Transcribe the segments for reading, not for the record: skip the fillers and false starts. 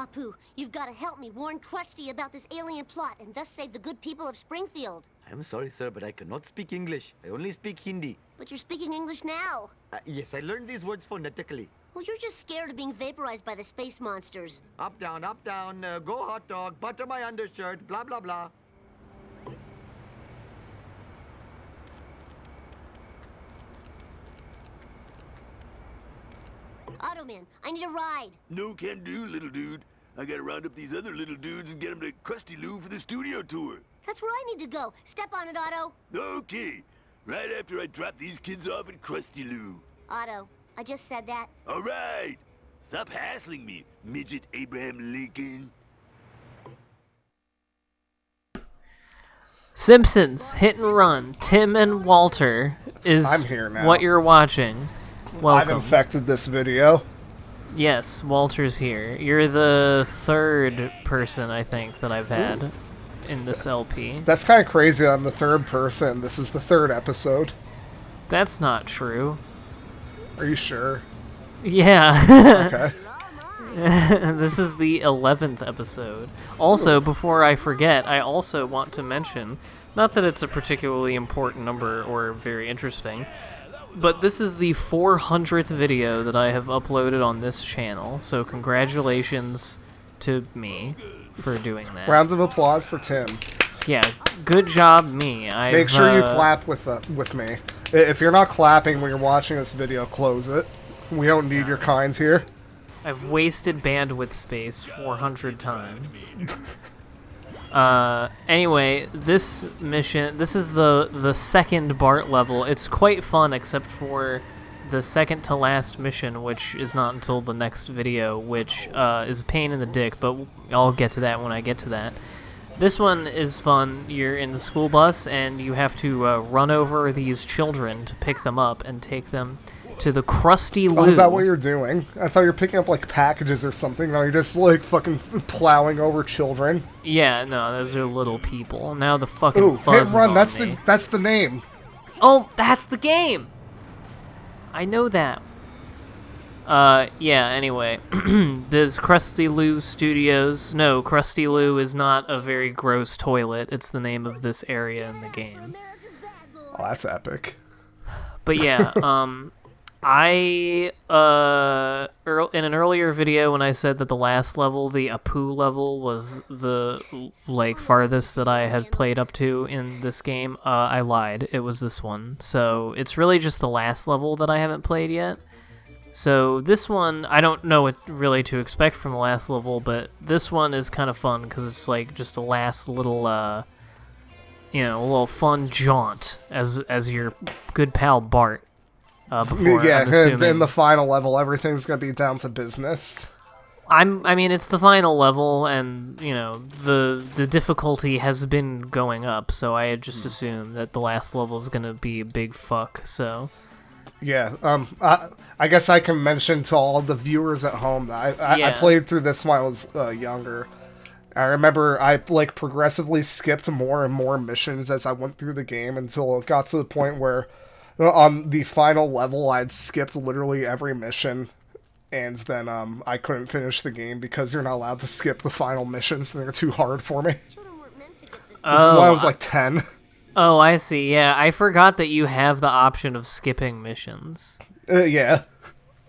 Apu, you've got to help me warn Krusty about this alien plot and thus save the good people of Springfield. I'm sorry, sir, but I cannot speak English. I only speak Hindi. But you're speaking English now. Yes, I learned these words phonetically. Well, you're just scared of being vaporized by the space monsters. Up, down, go hot dog, butter my undershirt, blah, blah, blah. Automan, I need a ride. No can do, little dude. I gotta round up these other little dudes and get them to Krusty Lou for the studio tour. That's where I need to go. Step on it, Otto. Okay. Right after I drop these kids off at Krusty Lou. Otto, I just said that. All right. Stop hassling me, midget Abraham Lincoln. Simpsons Hit and Run. Tim and Walter is I'm here now. what you're watching. Welcome. I've infected this video. Yes, Walter's here. You're the third person, I think, that I've had in this LP. That's kind of crazy. I'm the third person. This is the third episode. That's not true. Are you sure? Yeah. Okay. This is the 11th episode. Also, before I forget, I also want to mention, not that it's a particularly important number or very interesting, but this is the 400th video that I have uploaded on this channel, so congratulations to me for doing that. Rounds of applause for Tim. Yeah, good job, me. Make sure you clap with me. If you're not clapping when you're watching this video, close it. We don't need your kinds here. I've wasted bandwidth space 400 times. Anyway, this mission, this is the second Bart level. It's quite fun, except for the second to last mission, which is not until the next video, which is a pain in the dick, but I'll get to that when I get to that. This one is fun. You're in the school bus, and you have to run over these children to pick them up and take them to the Krusty Lou. Oh, is that what you're doing? I thought you were picking up, like, packages or something. No, you're just, like, fucking plowing over children. Yeah, no, those are little people. Now the fucking Ooh, fuzz Hit is Run, on that's me. the name. Oh, that's the game! I know that. Yeah, anyway. There's Krusty Lou Studios. No, Krusty Lou is not a very gross toilet. It's the name of this area in the game. Oh, that's epic. But yeah, I, in an earlier video when I said that the last level, the Apu level, was the, like, farthest that I had played up to in this game, I lied. It was this one. So it's really just the last level that I haven't played yet. So this one, I don't know what really to expect from the last level, but this one is kind of fun because it's like just a last little, a little fun jaunt as your good pal Bart. Before, yeah, I'm in the final level, everything's gonna be down to business. I mean, it's the final level, and the difficulty has been going up, so I had just assumed that the last level is gonna be a big fuck. So yeah, I guess I can mention to all the viewers at home that I played through this when I was younger. I remember I progressively skipped more and more missions as I went through the game until it got to the point where on the final level I'd skipped literally every mission, and then I couldn't finish the game because you're not allowed to skip the final missions. They're too hard for me. This is when I was like 10. Oh, I see. Yeah, I forgot that you have the option of skipping missions. Yeah.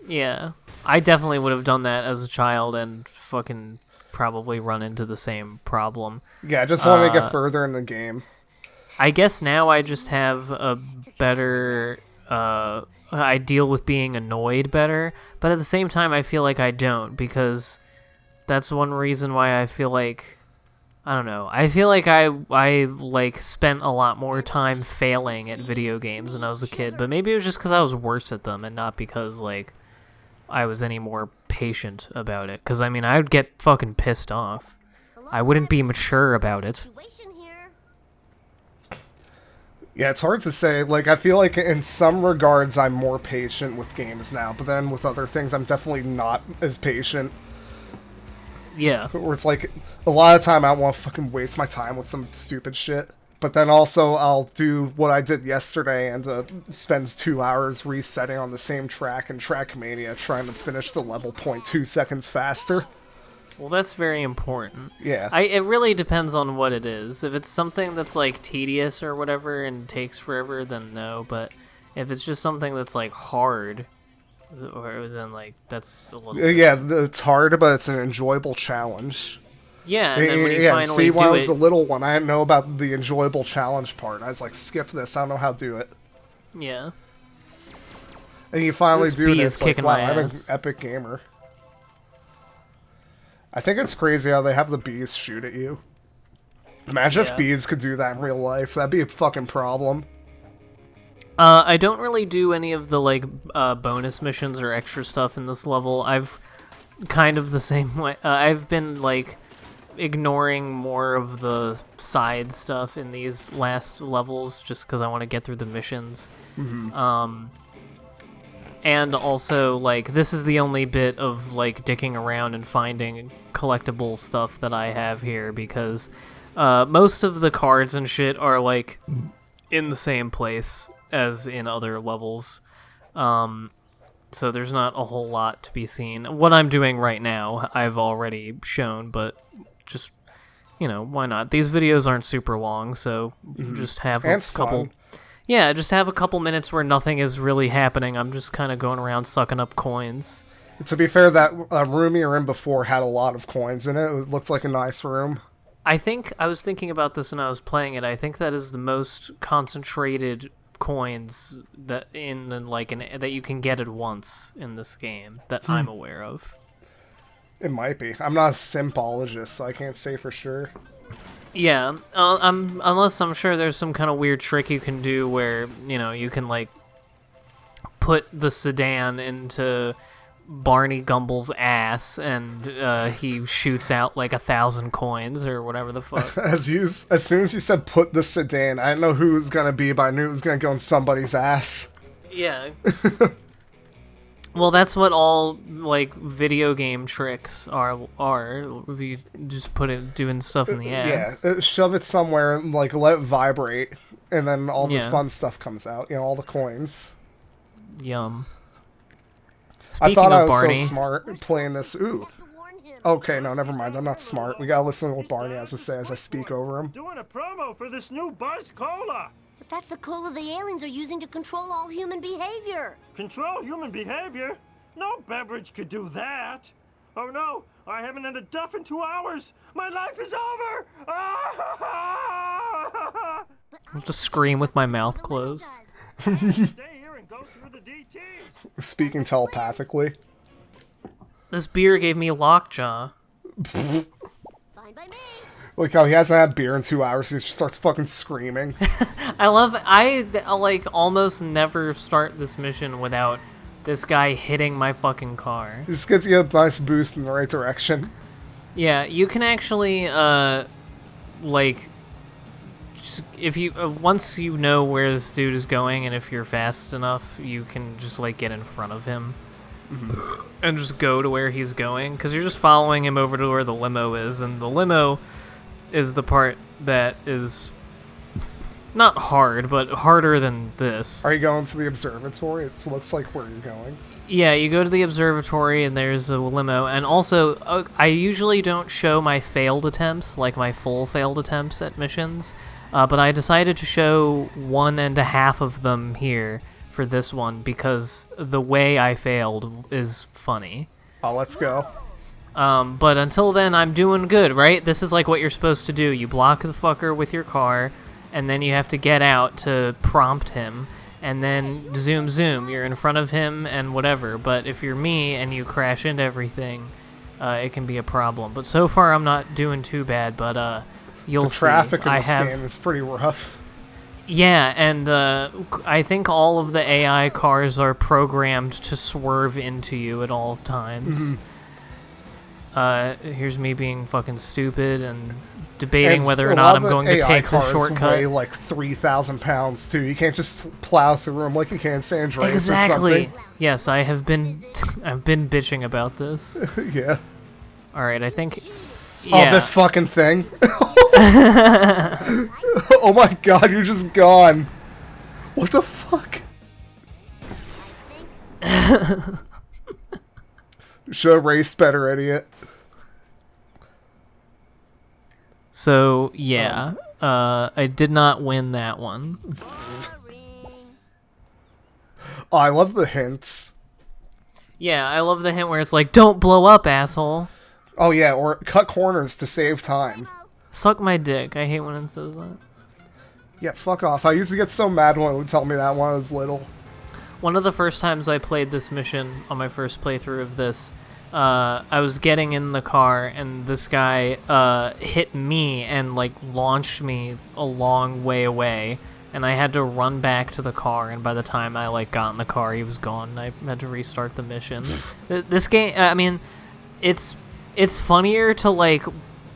Yeah. I definitely would have done that as a child and fucking probably run into the same problem. Yeah, I just wanted to get further in the game. I guess now I just have a better... I deal with being annoyed better, but at the same time I feel like I don't, because that's one reason why I feel like... I don't know. I feel like I spent a lot more time failing at video games when I was a kid, but maybe it was just because I was worse at them and not because, I was any more patient about it. Because, I mean, I would get fucking pissed off. I wouldn't be mature about it. Yeah, it's hard to say. I feel like in some regards I'm more patient with games now, but then with other things I'm definitely not as patient. Yeah. Where it's a lot of time I want to fucking waste my time with some stupid shit. But then also I'll do what I did yesterday and spends 2 hours resetting on the same track in Trackmania trying to finish the level 0.2 seconds faster. Well, that's very important. Yeah. It really depends on what it is. If it's something that's like tedious or whatever and takes forever, then no. But if it's just something that's like hard, or then like that's a little. Yeah, it's hard, but it's an enjoyable challenge. Yeah, and then when you yeah, finally see, when do I was it, a little one, I didn't know about the enjoyable challenge part. I was like, skip this. I don't know how to do it. yeah. And you finally This do bee it. is It's like, kicking wow, my I'm an ass. epic gamer. I think it's crazy how they have the bees shoot at you. Imagine if Yeah. bees could do that in real life. That'd be a fucking problem. I don't really do any of the like bonus missions or extra stuff in this level. I've kind of the same way. I've been like ignoring more of the side stuff in these last levels just because I want to get through the missions. And also, like, this is the only bit of, like, dicking around and finding collectible stuff that I have here, because most of the cards and shit are, like, in the same place as in other levels. So there's not a whole lot to be seen. What I'm doing right now, I've already shown, but just, you know, why not? These videos aren't super long, so just have And a it's couple... fun. Yeah, just have a couple minutes where nothing is really happening. I'm just kind of going around sucking up coins. To be fair, that room you were in before had a lot of coins in it. It looked like a nice room. I think I was thinking about this when I was playing it. I think that is the most concentrated coins that that you can get at once in this game that I'm aware of. It might be. I'm not a simpologist, so I can't say for sure. Yeah, unless I'm sure there's some kind of weird trick you can do where, you know, you can, like, put the sedan into Barney Gumble's ass and he shoots out, like, 1,000 coins or whatever the fuck. As soon as you said put the sedan, I didn't know who it was going to be, but I knew it was going to go in somebody's ass. Yeah. Well, that's what all, like, video game tricks are. If you just put it doing stuff in the ass. Yeah, shove it somewhere and, like, let it vibrate, and then all the Yeah. fun stuff comes out. You know, all the coins. Yum. I Speaking thought I of was Barney, so smart playing this. Ooh. Okay, no, never mind. I'm not smart. We gotta listen to what Barney has to say as I speak over him. Doing a promo for this new Buzz Cola. But that's the cola the aliens are using to control all human behavior. Control human behavior? No beverage could do that. Oh no, I haven't had a duff in 2 hours. My life is over. I have to scream with my mouth closed. Stay here and go through the DTs. Speaking telepathically. This beer gave me lockjaw. Fine by me. Like how he hasn't had beer in 2 hours, he just starts fucking screaming. I like almost never start this mission without this guy hitting my fucking car. It just gets you a nice boost in the right direction. Yeah, you can actually like just, if you once you know where this dude is going and if you're fast enough, you can just like get in front of him. And just go to where he's going, because you're just following him over to where the limo is, and the limo is the part that is not hard, but harder than this. Are you going to the observatory? It looks like where you're going. Yeah, you go to the observatory and there's a limo, and also I usually don't show my failed attempts, like my full failed attempts at missions, but I decided to show 1.5 of them here for this one because the way I failed is funny. Oh, let's go. But until then, I'm doing good, right? This is like what you're supposed to do. You block the fucker with your car, and then you have to get out to prompt him, and then zoom, zoom. You're in front of him and whatever. But if you're me and you crash into everything, it can be a problem. But so far, I'm not doing too bad, but you'll The traffic see. in this game is pretty rough. Yeah, and I think all of the AI cars are programmed to swerve into you at all times. Here's me being fucking stupid and debating And whether a or lot not of I'm going to AI take the cars shortcut. weigh like 3,000 pounds too. You can't just plow through them like you can in San Andreas or Exactly. something. Yes, I have been I've been bitching about this. Yeah. All right, I think Oh, yeah. this fucking thing. Oh my god, you're just gone. What the fuck? Should have raced better, idiot. So, yeah. I did not win that one. Oh, I love the hints. Yeah, I love the hint where it's like, don't blow up, asshole. Oh, yeah, or cut corners to save time. Suck my dick. I hate when it says that. Yeah, fuck off. I used to get so mad when it would tell me that when I was little. One of the first times I played this mission on my first playthrough of this, I was getting in the car and this guy hit me and like launched me a long way away, and I had to run back to the car, and by the time I like got in the car he was gone and I had to restart the mission. This game, I mean, it's funnier to like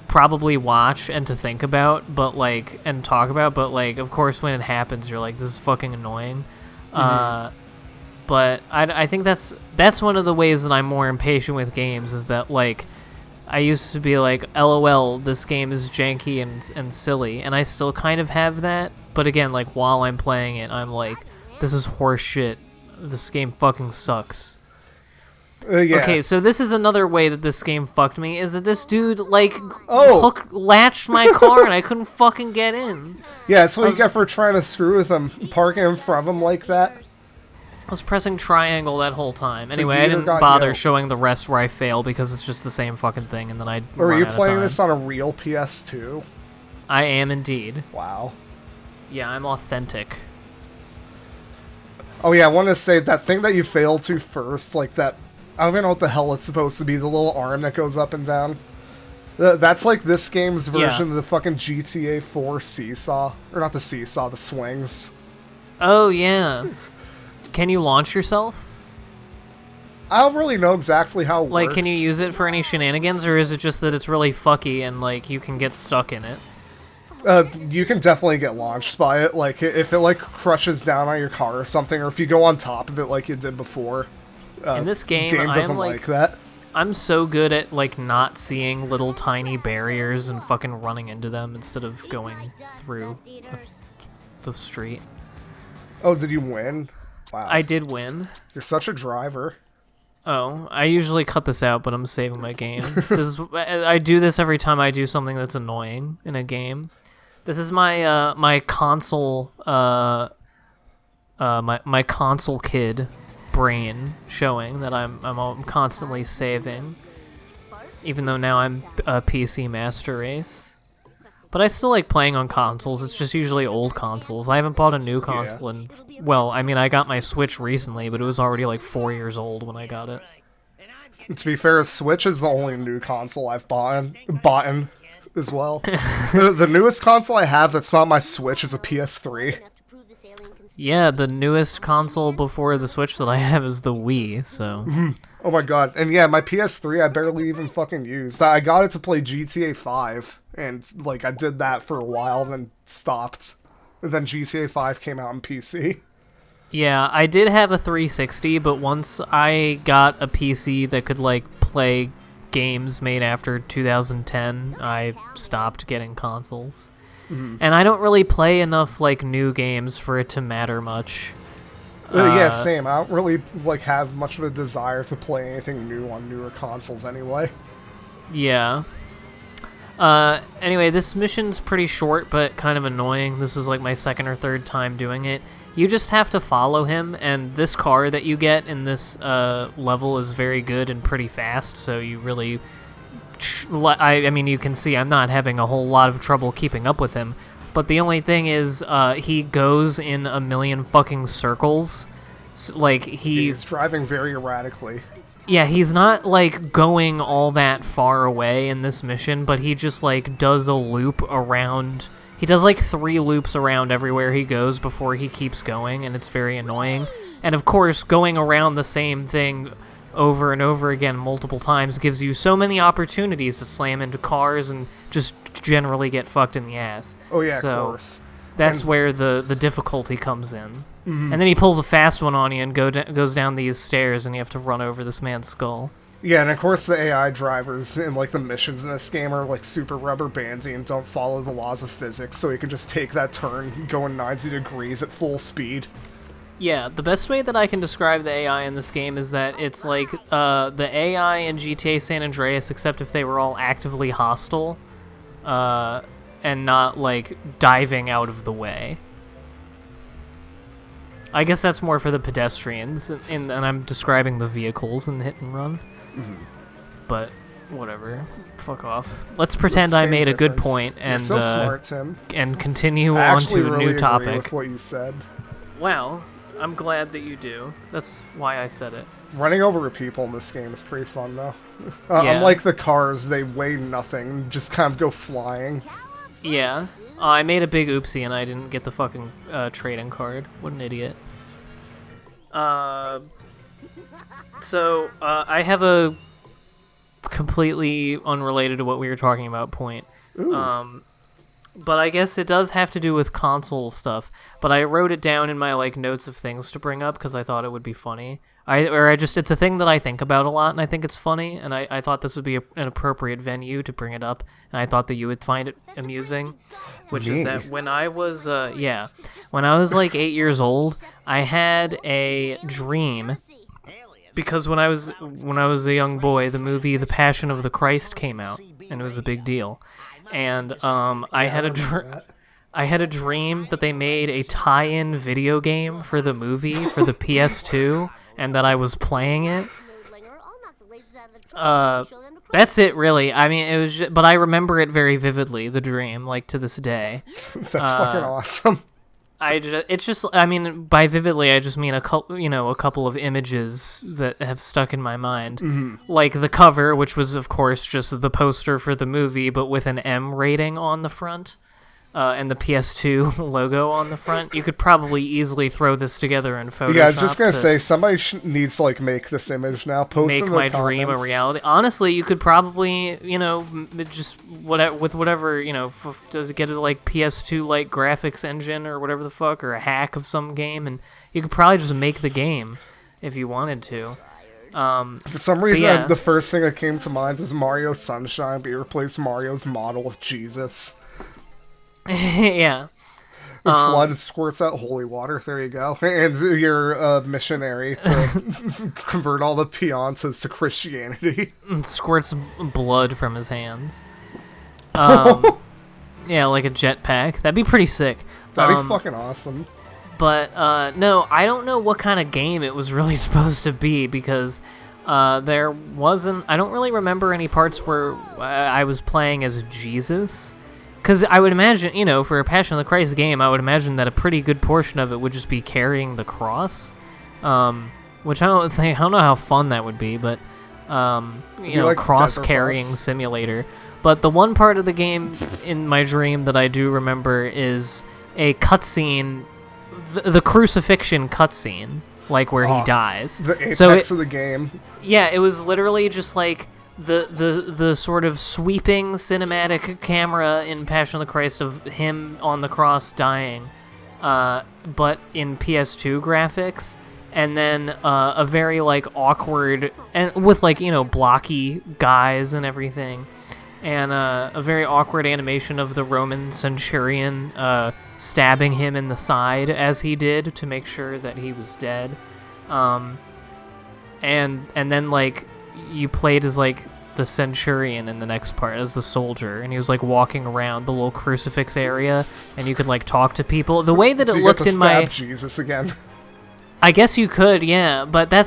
probably watch and to think about, but like, and talk about, but like, of course when it happens you're like, this is fucking annoying. But I think that's one of the ways that I'm more impatient with games, is that like I used to be like, LOL, this game is janky and silly, and I still kind of have that, but again, like while I'm playing it I'm like, this is horse shit, this game fucking sucks. Yeah. Okay, so this is another way that this game fucked me, is that this dude, like, latched my car and I couldn't fucking get in. Yeah, that's what you get for trying to screw with him, parking in front of him like that. I was pressing triangle that whole time. Anyway, I didn't bother showing the rest where I fail because it's just the same fucking thing, and then I'd Or are run you out of playing time. this on a real PS2? I am indeed. Wow. Yeah, I'm authentic. Oh yeah, I want to say that thing that you failed to first, like that, I don't even know what the hell it's supposed to be, the little arm that goes up and down. That's like this game's version of the fucking GTA 4 seesaw. Or not the seesaw, the swings. Oh, yeah. Can you launch yourself? I don't really know exactly how it Like, works. can you use it for any shenanigans, or is it just that it's really fucky and, like, you can get stuck in it? You can definitely get launched by it. Like, if it, like, crushes down on your car or something, or if you go on top of it like you did before. In this game, doesn't I'm, like that. I'm so good at, like, not seeing little tiny barriers and fucking running into them instead of going through the street. Oh, did you win? Wow. I did win. You're such a driver. Oh, I usually cut this out, but I'm saving my game. I do this every time I do something that's annoying in a game. This is my my console my console kid brain showing that I'm constantly saving, even though now I'm a PC master race. But I still like playing on consoles. It's just usually old consoles. I haven't bought a new console in, well, I mean, I got my Switch recently, but it was already like 4 years old when I got it. To be fair, Switch is the only new console I've bought as well. The newest console I have that's not my Switch is a PS3. Yeah, the newest console before the Switch that I have is the Wii, so... Oh my god. And yeah, my PS3 I barely even fucking used. I got it to play GTA 5, and like I did that for a while, then stopped. And then GTA 5 came out on PC. Yeah, I did have a 360, but once I got a PC that could like play games made after 2010, I stopped getting consoles. And I don't really play enough like new games for it to matter much. Yeah, same. I don't really like have much of a desire to play anything new on newer consoles anyway. Yeah. Anyway, this mission's pretty short, but kind of annoying. This was like my second or third time doing it. You just have to follow him, and this car that you get in this level is very good and pretty fast, so you really... I mean, you can see I'm not having a whole lot of trouble keeping up with him, but the only thing is he goes in a million fucking circles. So, like, He's driving very erratically. Yeah, he's not, like, going all that far away in this mission, but he just, like, does a loop around... He does, like, 3 loops around everywhere he goes before he keeps going, and it's very annoying. And, of course, going around the same thing over and over again multiple times gives you so many opportunities to slam into cars and just generally get fucked in the ass. Oh yeah, so of course. That's where the difficulty comes in. And then he pulls a fast one on you and goes down these stairs, and you have to run over this man's skull. Yeah, and of course the AI drivers in like the missions in this game are like super rubber bandy and don't follow the laws of physics, so you can just take that turn going 90 degrees at full speed. Yeah, the best way that I can describe the AI in this game is that it's like the AI in GTA San Andreas, except if they were all actively hostile. and not like diving out of the way. I guess that's more for the pedestrians, and I'm describing the vehicles in Hit and Run. But whatever, fuck off. Let's pretend I made a good point and You're so smart, Tim. and continue I on actually to a really new agree topic. with what you said. Wow, I'm glad that you do. That's why I said it. Running over people in this game is pretty fun, though. Yeah. Unlike the cars, they weigh nothing, just kind of go flying. Yeah. I made a big oopsie and I didn't get the fucking trading card. What an idiot. So, I have a completely unrelated to what we were talking about point. But I guess it does have to do with console stuff. But I wrote it down in my like notes of things to bring up because I thought it would be funny. It's a thing that I think about a lot, and I think it's funny. And I thought this would be an appropriate venue to bring it up, and I thought that you would find it amusing. Which is that when I was like 8 years old, I had a dream. Because when I was a young boy, the movie The Passion of the Christ came out, and it was a big deal. And I had a dream that they made a tie-in video game for the movie for the PS2, and that I was playing it. That's it, really. I mean, it was, but I remember it very vividly, the dream, like to this day. That's fucking awesome. I mean, by vividly, I just mean a couple of images that have stuck in my mind. Like the cover, which was, of course, just the poster for the movie, but with an M rating on the front, and the PS2 logo on the front. You could probably easily throw this together in Photoshop. Yeah, I was just gonna say, somebody needs to, like, make this image now. Post make in the my comments. dream a reality. Honestly, you could probably, just whatever, does it get a, like, PS2, like, graphics engine or whatever the fuck, or a hack of some game, and you could probably just make the game if you wanted to. For some reason, the first thing that came to mind is Mario Sunshine, but you replace Mario's model with Jesus. Yeah. Flood squirts out holy water. There you go. And you're a missionary to convert all the peons to Christianity. And squirts blood from his hands. Yeah, like a jetpack. That'd be pretty sick. That'd be fucking awesome. But, no, I don't know what kind of game it was really supposed to be, because there wasn't... I don't really remember any parts where I was playing as Jesus. Because I would imagine, for a Passion of the Christ game, I would imagine that a pretty good portion of it would just be carrying the cross. Which I don't know how fun that would be, but, like cross-carrying simulator. But the one part of the game in my dream that I do remember is a cutscene, the crucifixion cutscene, like where he dies. The apex of the game. Yeah, it was literally just like the sort of sweeping cinematic camera in Passion of the Christ of him on the cross dying, but in PS2 graphics, and then a very like awkward and with like blocky guys and everything, and a very awkward animation of the Roman centurion stabbing him in the side as he did to make sure that he was dead, and then like you played as like the centurion in the next part as the soldier, and he was like walking around the little crucifix area, and you could like talk to people. The way that it looked in my Jesus again. I guess you could, yeah, but that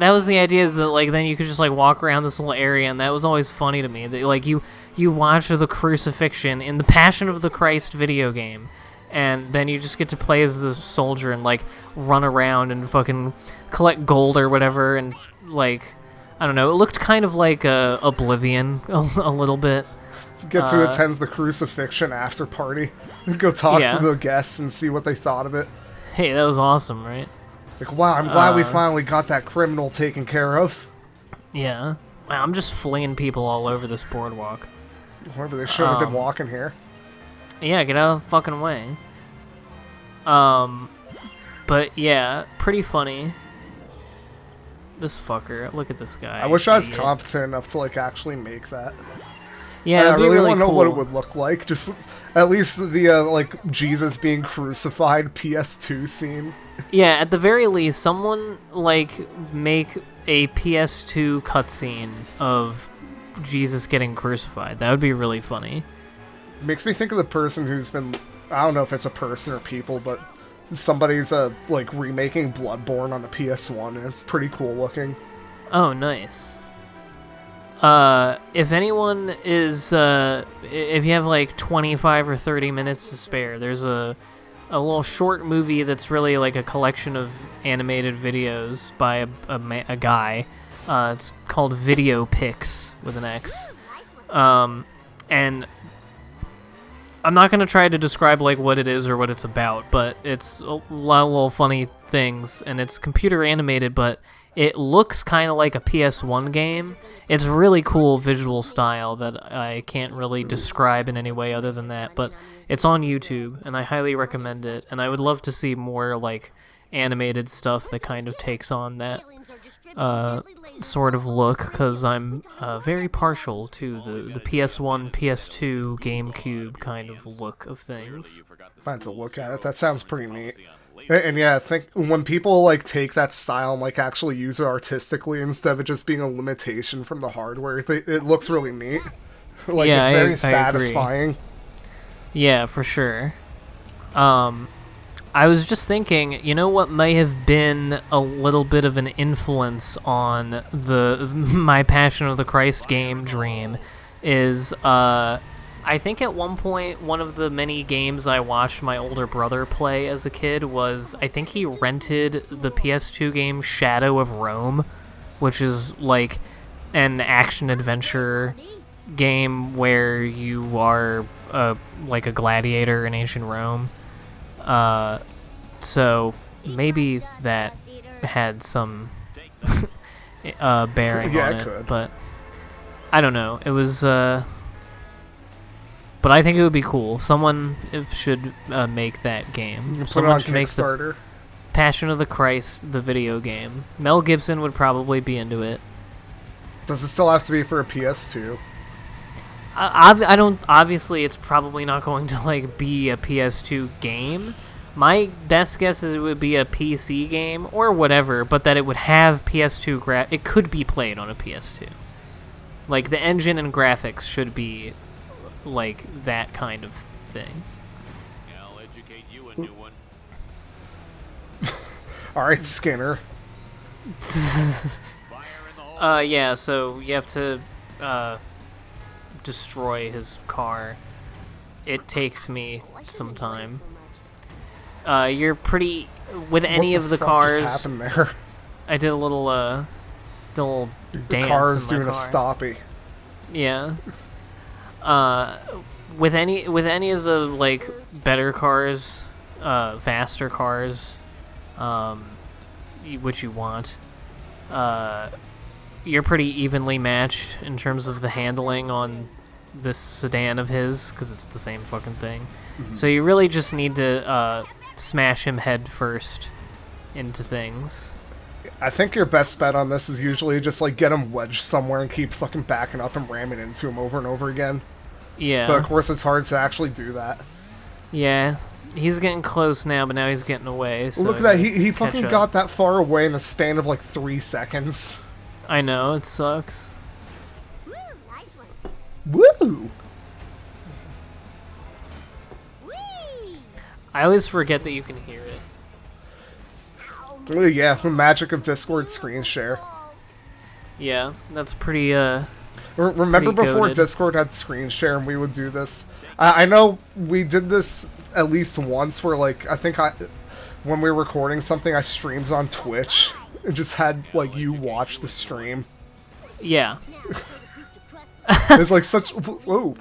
was the idea, is that like then you could just like walk around this little area, and that was always funny to me, that like you watch the crucifixion in the Passion of the Christ video game, and then you just get to play as the soldier and like run around and fucking collect gold or whatever, and like I don't know, it looked kind of like Oblivion a little bit. Get to attend the crucifixion after party. Go talk Yeah. to the guests and see what they thought of it. Hey, that was awesome, right? Like, wow, I'm glad we finally got that criminal taken care of. Yeah. Wow, I'm just flinging people all over this boardwalk. Whoever they shouldn't have been walking here. Yeah, get out of the fucking way. But yeah, pretty funny. This fucker, look at this guy. I wish I was idiot. competent enough to like actually make that. Yeah, I it'd be really really want to know cool. what it would look like. Just at least the like Jesus being crucified PS2 scene. Yeah, at the very least, someone like make a PS2 cutscene of Jesus getting crucified. That would be really funny. Makes me think of the person who's been, I don't know if it's a person or people, but somebody's like remaking Bloodborne on the PS1, and it's pretty cool looking. Oh, nice. If anyone is, if you have like 25 or 30 minutes to spare, there's a little short movie that's really like a collection of animated videos by a guy. It's called Video Pics with an X. And I'm not going to try to describe like what it is or what it's about, but it's a lot of little funny things, and it's computer animated, but it looks kind of like a PS1 game. It's really cool visual style that I can't really describe in any way other than that, but it's on YouTube, and I highly recommend it, and I would love to see more like animated stuff that kind of takes on that sort of look, because I'm very partial to the PS1, PS2, GameCube kind of look of things. I have to look at it. That sounds pretty neat. And yeah, I think when people like take that style and like actually use it artistically instead of it just being a limitation from the hardware, it looks really neat. Like, yeah, it's very I satisfying. agree. Yeah, for sure. I was just thinking, you know what may have been a little bit of an influence on my Passion of the Christ game dream is, I think at one point, one of the many games I watched my older brother play as a kid was, I think he rented the PS2 game Shadow of Rome, which is like an action-adventure game where you are like a gladiator in ancient Rome. So maybe that had some bearing Yeah, on it it, could. but I don't know. It was, but I think it would be cool. Someone should make that game. Put it Someone on should make the Kickstarter. Passion of the Christ, the video game. Mel Gibson would probably be into it. Does it still have to be for a PS2? I don't. Obviously, it's probably not going to like be a PS2 game. My best guess is it would be a PC game or whatever, but that it would have PS2 it could be played on a PS2. Like the engine and graphics should be like that kind of thing. I'll educate you a new one. Alright, Skinner. Yeah, so you have to destroy his car. It takes me some time. You're pretty with any of the fuck cars. just happened there? I did a little dance. The car's in my doing a car. stoppie. Yeah. With any of the like better cars, faster cars, which you want, you're pretty evenly matched in terms of the handling on this sedan of his, because it's the same fucking thing. Mm-hmm. So you really just need to smash him head first into things. I think your best bet on this is usually just like get him wedged somewhere and keep fucking backing up and ramming into him over and over again. Yeah. But of course it's hard to actually do that. Yeah. He's getting close now, but now he's getting away. So Look at that, he catch fucking up. got that far away in the span of like 3 seconds. I know, it sucks. Woo, nice one. Woo! Whee! I always forget that you can hear it. Yeah, the magic of Discord screen share. Yeah, that's pretty, Remember Pretty before goated. Discord had screen share and we would do this? I know we did this at least once where, like, when we were recording something, I streamed on Twitch and just had, like, you watch the stream. yeah. It's like such... Whoa.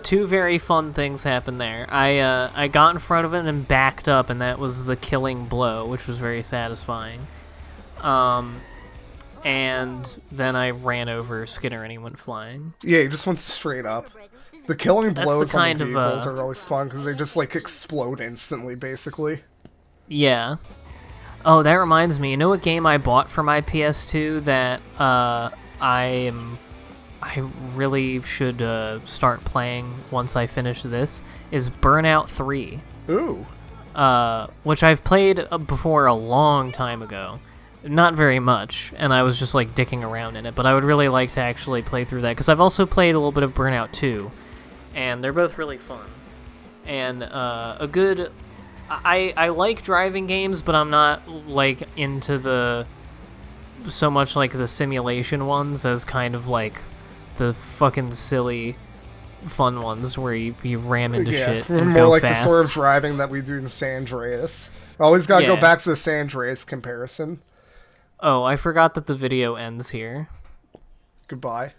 Two very fun things happened there. I got in front of it and backed up, and that was the killing blow, which was very satisfying. And then I ran over Skinner and he went flying. Yeah, he just went straight up. The killing That's blows the on kind the of, vehicles are always fun because they just, like, explode instantly, basically. Yeah. Oh, that reminds me. You know what game I bought for my PS2 that I really should start playing once I finish this? Is Burnout 3. Ooh. Which I've played before a long time ago. Not very much, and I was just like dicking around in it, but I would really like to actually play through that, because I've also played a little bit of Burnout 2, and they're both really fun. And a good... I like driving games, but I'm not, like, into the... so much like the simulation ones as kind of like the fucking silly fun ones where you ram into shit and more go like fast. the sort of driving that we do in San Andreas. Always gotta go Yeah. back to the San Andreas comparison. Oh, I forgot that the video ends here. Goodbye.